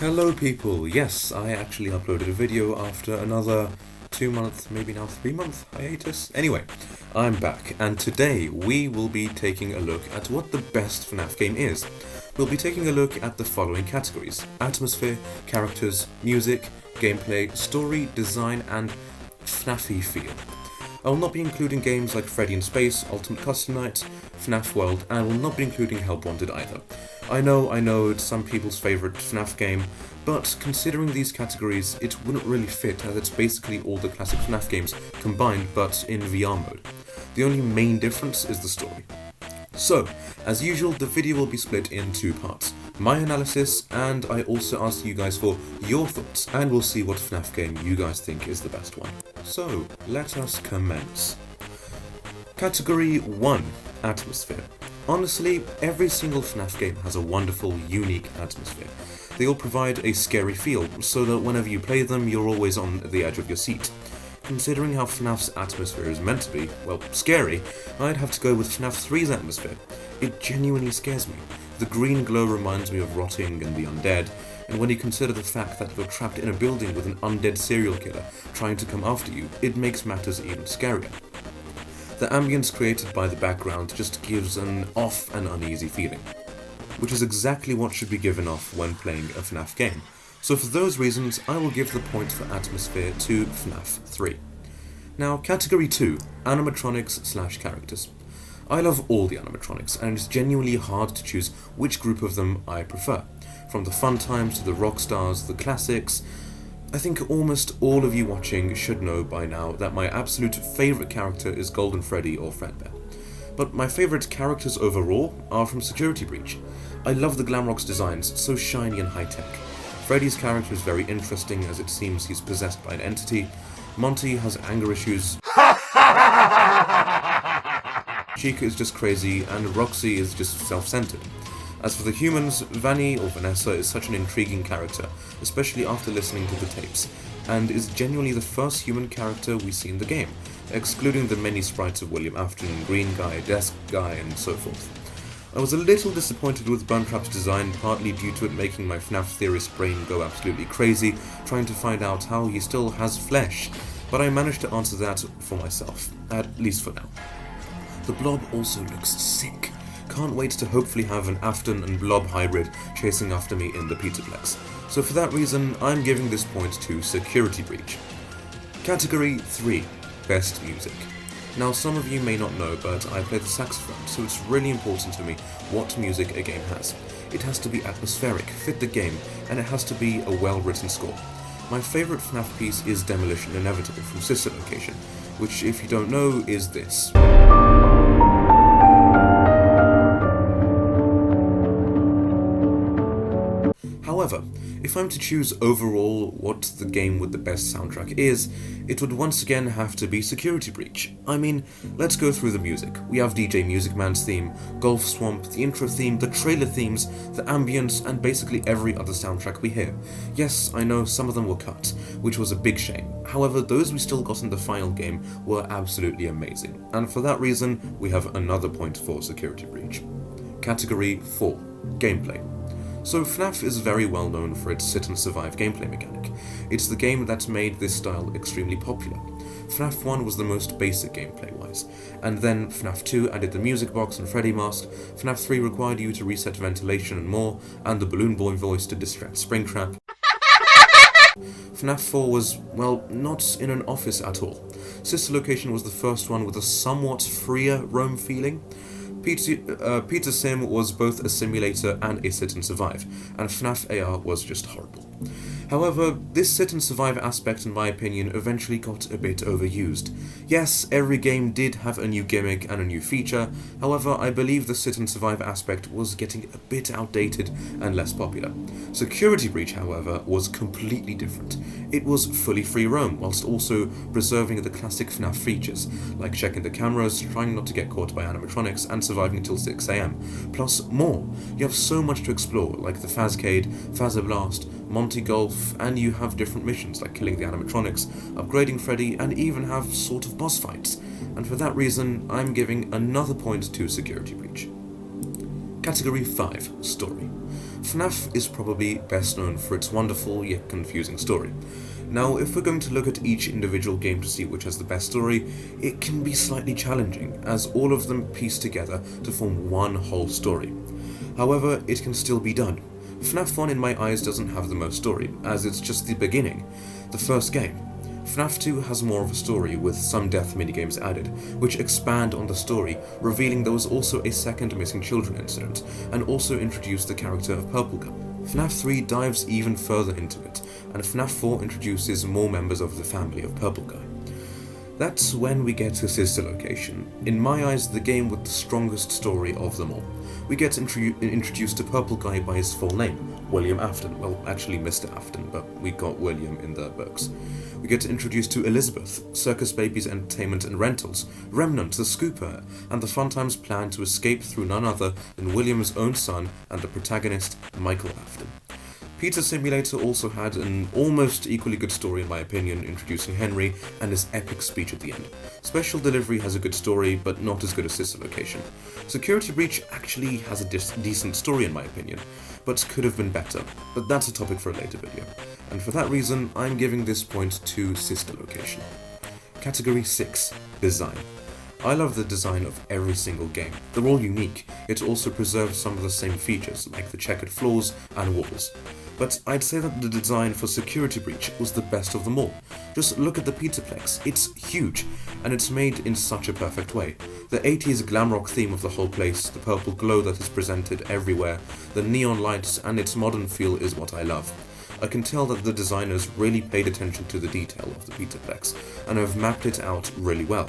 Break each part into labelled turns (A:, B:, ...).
A: Hello people, yes, I actually uploaded a video after another 2 month, maybe now 3 month hiatus. Anyway, I'm back, and today we will be taking a look at what the best FNAF game is. We'll be taking a look at the following categories: atmosphere, characters, music, gameplay, story, design, and FNAFy feel. I will not be including games like Freddy in Space, Ultimate Custom Night, FNAF World, and I will not be including Help Wanted either. I know, it's some people's favourite FNAF game, but considering these categories, it wouldn't really fit, as it's basically all the classic FNAF games combined, but in VR mode. The only main difference is the story. So, as usual, the video will be split in two parts: my analysis, and I also ask you guys for your thoughts, and we'll see what FNAF game you guys think is the best one. So, let us commence. Category 1, Atmosphere. Honestly, every single FNAF game has a wonderful, unique atmosphere. They all provide a scary feel, so that whenever you play them, you're always on the edge of your seat. Considering how FNAF's atmosphere is meant to be, well, scary, I'd have to go with FNAF 3's atmosphere. It genuinely scares me. The green glow reminds me of rotting and the undead, and when you consider the fact that you're trapped in a building with an undead serial killer trying to come after you, it makes matters even scarier. The ambience created by the background just gives an off and uneasy feeling, which is exactly what should be given off when playing a FNAF game. So for those reasons, I will give the point for atmosphere to FNAF 3. Now, category 2, animatronics/characters. I love all the animatronics, and it's genuinely hard to choose which group of them I prefer. From the fun times to the rock stars, the classics, I think almost all of you watching should know by now that my absolute favourite character is Golden Freddy or Fredbear. But my favourite characters overall are from Security Breach. I love the Glamrock's designs, so shiny and high-tech. Freddy's character is very interesting, as it seems he's possessed by an entity. Monty has anger issues. Chica is just crazy, and Roxy is just self-centered. As for the humans, Vanny or Vanessa is such an intriguing character, especially after listening to the tapes, and is genuinely the first human character we see in the game, excluding the many sprites of William Afton, Green Guy, Desk Guy, and so forth. I was a little disappointed with Burntrap's design, partly due to it making my FNAF theorist brain go absolutely crazy, trying to find out how he still has flesh, but I managed to answer that for myself, at least for now. The Blob also looks sick. Can't wait to hopefully have an Afton and Blob hybrid chasing after me in the Pizzaplex. So for that reason, I'm giving this point to Security Breach. Category 3, Best Music. Now, some of you may not know, but I play the saxophone, so it's really important to me what music a game has. It has to be atmospheric, fit the game, and it has to be a well-written score. My favourite FNAF piece is Demolition Inevitable from Sister Location, which, if you don't know, is this. However, if I'm to choose overall what the game with the best soundtrack is, it would once again have to be Security Breach. I mean, let's go through the music. We have DJ Music Man's theme, Golf Swamp, the intro theme, the trailer themes, the ambience, and basically every other soundtrack we hear. Yes, I know some of them were cut, which was a big shame. However, those we still got in the final game were absolutely amazing, and for that reason, we have another point for Security Breach. Category 4, Gameplay. So FNAF is very well known for its sit and survive gameplay mechanic. It's the game that made this style extremely popular. FNAF 1 was the most basic gameplay wise, and then FNAF 2 added the music box and Freddy mask, FNAF 3 required you to reset ventilation and more, and the Balloon Boy voice to distract Springtrap. FNAF 4 was, well, not in an office at all. Sister Location was the first one with a somewhat freer roam feeling. Peter Sim was both a simulator and a sit and survive, and FNAF AR was just horrible. However, this sit and survive aspect, in my opinion, eventually got a bit overused. Yes, every game did have a new gimmick and a new feature, however, I believe the sit and survive aspect was getting a bit outdated and less popular. Security Breach, however, was completely different. It was fully free roam, whilst also preserving the classic FNAF features, like checking the cameras, trying not to get caught by animatronics, and surviving until 6 AM. Plus more. You have so much to explore, like the Fazcade, Fazablast, Monty Golf, and you have different missions like killing the animatronics, upgrading Freddy, and even have sort of boss fights. And for that reason, I'm giving another point to Security Breach. Category 5, Story. FNAF is probably best known for its wonderful yet confusing story. Now, if we're going to look at each individual game to see which has the best story, it can be slightly challenging, as all of them piece together to form one whole story. However, it can still be done. FNAF 1 in my eyes doesn't have the most story, as it's just the beginning, the first game. FNAF 2 has more of a story, with some death minigames added, which expand on the story, revealing there was also a second missing children incident, and also introduced the character of Purple Guy. FNAF 3 dives even further into it, and FNAF 4 introduces more members of the family of Purple Guy. That's when we get to Sister Location, in my eyes the game with the strongest story of them all. We get introduced to Purple Guy by his full name, William Afton. Well, actually Mr. Afton, but we got William in the books. We get introduced to Elizabeth, Circus Baby's Entertainment and Rentals, Remnant the Scooper, and the Fun Times plan to escape through none other than William's own son and the protagonist, Michael Afton. Pizza Simulator also had an almost equally good story in my opinion, introducing Henry and his epic speech at the end. Special Delivery has a good story, but not as good as Sister Location. Security Breach actually has a decent story in my opinion, but could have been better, but that's a topic for a later video. And for that reason, I'm giving this point to Sister Location. Category 6. Design. I love the design of every single game. They're all unique, yet also preserve some of the same features, like the checkered floors and walls. But I'd say that the design for Security Breach was the best of them all. Just look at the Pizzaplex, it's huge, and it's made in such a perfect way. The 80s glam rock theme of the whole place, the purple glow that is presented everywhere, the neon lights and its modern feel is what I love. I can tell that the designers really paid attention to the detail of the Pizzaplex, and have mapped it out really well.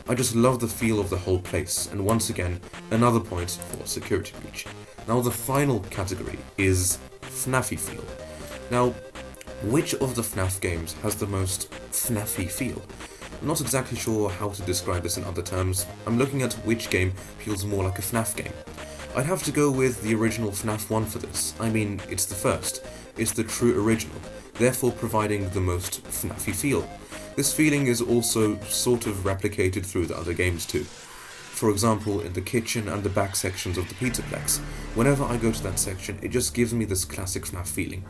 A: I just love the feel of the whole place, and once again, another point for Security Breach. Now the final category is FNAFy feel. Now, which of the FNAF games has the most FNAFy feel? I'm not exactly sure how to describe this in other terms. I'm looking at which game feels more like a FNAF game. I'd have to go with the original FNAF 1 for this. I mean, it's the first. It's the true original, therefore providing the most FNAFy feel. This feeling is also sort of replicated through the other games too. For example, in the kitchen and the back sections of the Pizzaplex. Whenever I go to that section, it just gives me this classic FNAF feeling.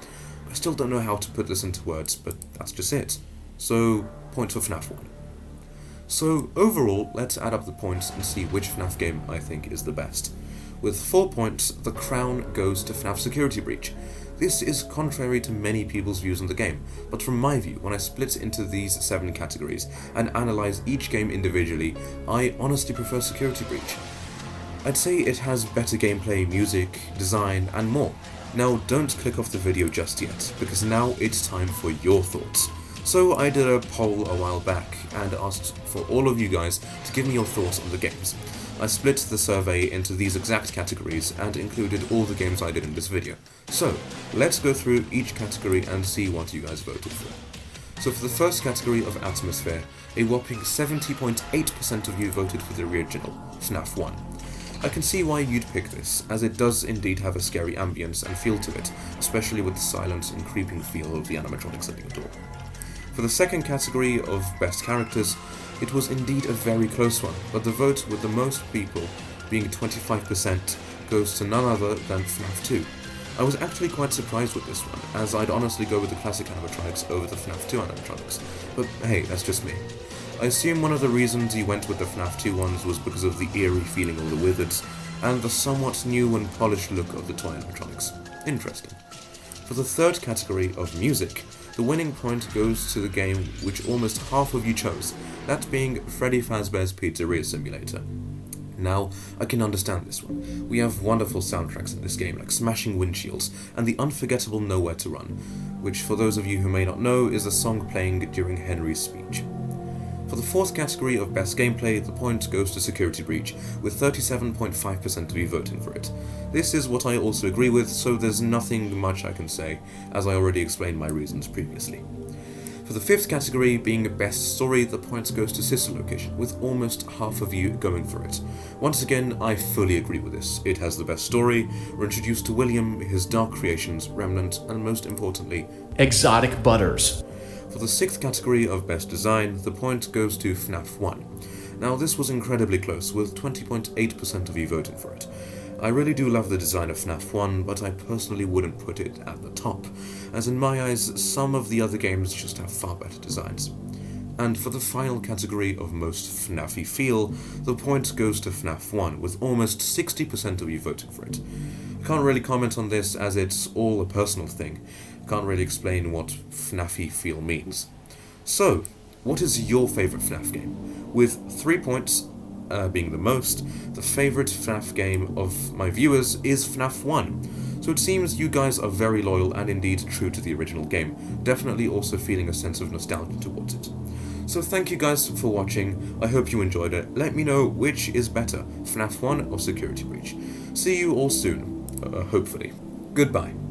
A: I still don't know how to put this into words, but that's just it. So, points for FNAF 1. So, overall, let's add up the points and see which FNAF game I think is the best. With 4 points, the crown goes to FNAF Security Breach. This is contrary to many people's views on the game, but from my view, when I split into these 7 categories and analyse each game individually, I honestly prefer Security Breach. I'd say it has better gameplay, music, design, and more. Now don't click off the video just yet, because now it's time for your thoughts. So I did a poll a while back and asked for all of you guys to give me your thoughts on the games. I split the survey into these exact categories and included all the games I did in this video. So, let's go through each category and see what you guys voted for. So for the first category of Atmosphere, a whopping 70.8% of you voted for the original, FNAF 1. I can see why you'd pick this, as it does indeed have a scary ambience and feel to it, especially with the silent and creeping feel of the animatronics at the door. For the second category of Best Characters, it was indeed a very close one, but the vote with the most people, being 25%, goes to none other than FNAF 2. I was actually quite surprised with this one, as I'd honestly go with the classic animatronics over the FNAF 2 animatronics, but hey, that's just me. I assume one of the reasons he went with the FNAF 2 ones was because of the eerie feeling of the wizards, and the somewhat new and polished look of the toy animatronics. Interesting. For the third category of Music, the winning point goes to the game which almost half of you chose, that being Freddy Fazbear's Pizzeria Simulator. Now, I can understand this one. We have wonderful soundtracks in this game, like Smashing Windshields and the unforgettable Nowhere to Run, which for those of you who may not know is a song playing during Henry's speech. For the fourth category of Best Gameplay, the point goes to Security Breach, with 37.5% of you voting for it. This is what I also agree with, so there's nothing much I can say, as I already explained my reasons previously. For the fifth category, being Best Story, the point goes to Sister Location, with almost half of you going for it. Once again, I fully agree with this. It has the best story, we're introduced to William, his dark creations, Remnant, and most importantly,
B: Exotic Butters.
A: For the sixth category of Best Design, the point goes to FNAF 1. Now this was incredibly close, with 20.8% of you voting for it. I really do love the design of FNAF 1, but I personally wouldn't put it at the top, as in my eyes, some of the other games just have far better designs. And for the final category of most FNAF-y feel, the point goes to FNAF 1, with almost 60% of you voting for it. I can't really comment on this as it's all a personal thing. I can't really explain what FNAF-y feel means. So, what is your favourite FNAF game? With 3 points being the most, the favourite FNAF game of my viewers is FNAF 1. So it seems you guys are very loyal and indeed true to the original game, definitely also feeling a sense of nostalgia towards it. So thank you guys for watching, I hope you enjoyed it. Let me know which is better, FNAF 1 or Security Breach. See you all soon, hopefully. Goodbye.